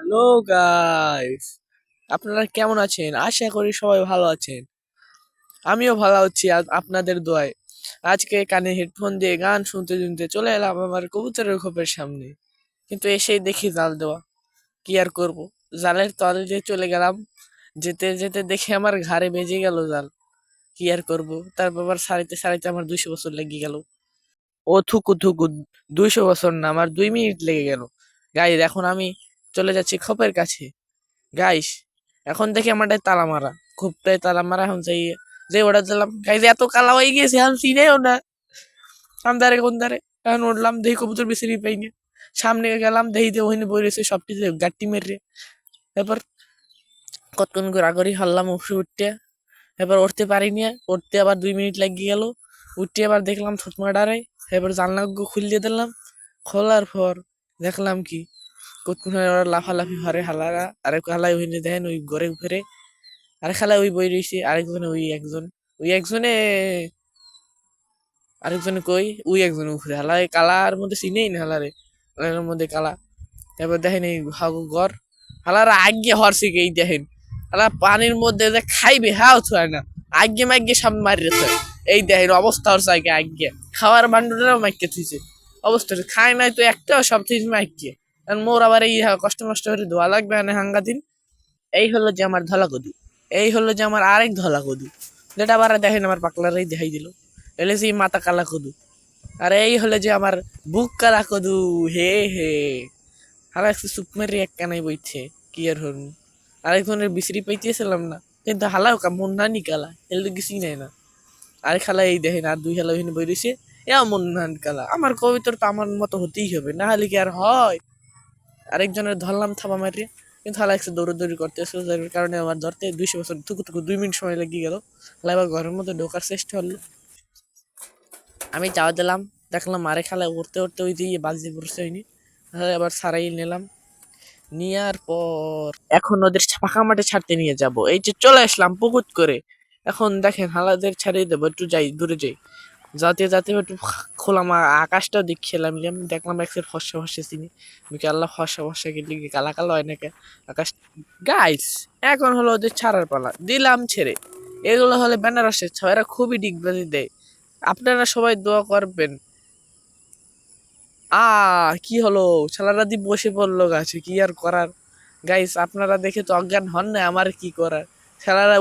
Hello guys, আপনারা কেমন আছেন? আশা করি সবাই ভালো আছেন। আমিও ভালো আছি আপনাদের দোয়ায়। আজকে কানে হেডফোন দিয়ে গান শুনতে শুনতে চলে এলাম আমার কবুতরের খোপের সামনে, কিন্তু এসেই দেখি জাল দেওয়া। কি আর করব, জালের তল দিয়ে চলে গেলাম। যেতে যেতে দেখে আমার ঘাড়ে বেজে গেল জাল। কি আর করব, তারপর আবার সারিতে সারিতে আমার 200 বছর লেগে গেল। ও থুকু থুকু, 200 বছর না, আমার 2 মিনিট লেগে গেল। গাইস, এখন আমি চলে যাচ্ছি খোপের কাছে। গাইস, এখন দেখি আমারটাই তালা মারা, খুবটাই তালা মারা। এখন যাই যে ওটা দিলাম, গাইস এত কালা হয়ে গেছে এখন চিনেও না আমদারে কোন দারে। এখন উঠলাম, দেখি কবুতর বেশি পাইনি। সামনে গেলাম, দেখি যে ওখানে বই রয়েছে সবটি গাট্টি মেরে। এরপর কতক্ষণ ঘোরাঘুরি হল্লাম উপরে উঠতে। এবার উঠতে পারিনি, উঠতে আবার 2 মিনিট লাগিয়ে গেল। উঠতে আবার দেখলাম থুতমাটারে। এবার জানলা খুলিয়ে দিলাম। খোলার পর দেখলাম কি, কতক্ষণ ওরা লাফালাফি হরে হালারা। আরেক হালাই ওইখানে দেখেন ওই ঘরে উপরে আরেক হালাই ওই বই রয়েছে। আরেকজনে ওই একজনে আরেকজনে কই ওই একজনে উপরে হালাই কালার মধ্যে চিনেই না হালারে। হালার মধ্যে কালা। এবার দেখেন এই ঘর হালারা আগে হরছে এই দেখেন। হালা পানির মধ্যে যে খাইবে হাও থয় না, আগে মাইগে সামনে মারিয়েছে। এই দেখেন অবস্থা হচ্ছে আগে আগে খাওয়ার ভান্ডারটাও মাইকে থুইছে। অবস্থা খায় নাই তো একটাও, সব থেকে মাইকে। কারণ মোর আবার এই কষ্ট মষ্ট করে ধোয়া লাগবে না হাঙ্গা দিন। এই হলো যে আমার ধলা কদু। এই হলো যে আমার আরেক ধলা কদু, যেটা আবার দেখেন আমার পাকলারাই দেখাই দিল। এলে যে মাথা কালা কদু। আর এই হলো যে আমার বুক কালা কদু। হে হে, হারা একটু চুপ মেরে এক কানাই বইছে। কি আর হরুন, আরেকজনের বিশ্রি পাইতেছিলাম না, কিন্তু হালাও কা মন নানি কালা এলে কিছুই নাই না। আরেক খালা এই দেখেন, আর দুই খালা ওইখানে বই রয়েছে। এ মন নান কালা। আমার কবিতর তো আমার মতো হতেই হবে, না হলে কি আর হয়। আরেকজনের ধরলাম থাবা মারিয়ে, কিন্তু হালা একটু দৌড়াদৌড়ি করতেছে, যার কারণে আমার ধরতে 200 বছর থুকু থুকু 2 মিনিট সময় লেগে গেল। হালা এবার ঘরের মধ্যে ঢোকার চেষ্টা হলো। আমি যাওয়া দিলাম, দেখলাম আরেক খালা উঠতে উঠতে ওই দিয়ে বাজি পড়ছে হয়নি। আবার সারাই নিলাম। নেওয়ার পর এখন ওদের ফাঁকা মাঠে ছাড়তে নিয়ে যাব। এই যে চলে আসলাম পুকুত করে। এখন দেখেন হালাদের ছাড়িয়ে দেবো, একটু যাই দূরে যাই। যাতে যাতে একটু খোলা আকাশটাও দেখছিলাম, দেখলাম একসের ফর্সা ফর্সা চিনি। মুখে আল্লাহ ফর্সা ফর্সা গেলে কালা কালো হয় নাকি আকাশ। গাইস, এখন হলো ওদের ছাড়ার পালা, দিলাম ছেড়ে। এগুলো হলে বেনারসের ছয়, এরা খুবই ডিগবাজি দেয়। আপনারা সবাই দোয়া করবেন। কি হলো, শালারা দি বসে পড়লো গাছে, কি আর করার। গাইস, আপনারা দেখে তো অজ্ঞান হন না, আমার কি করার। শালারা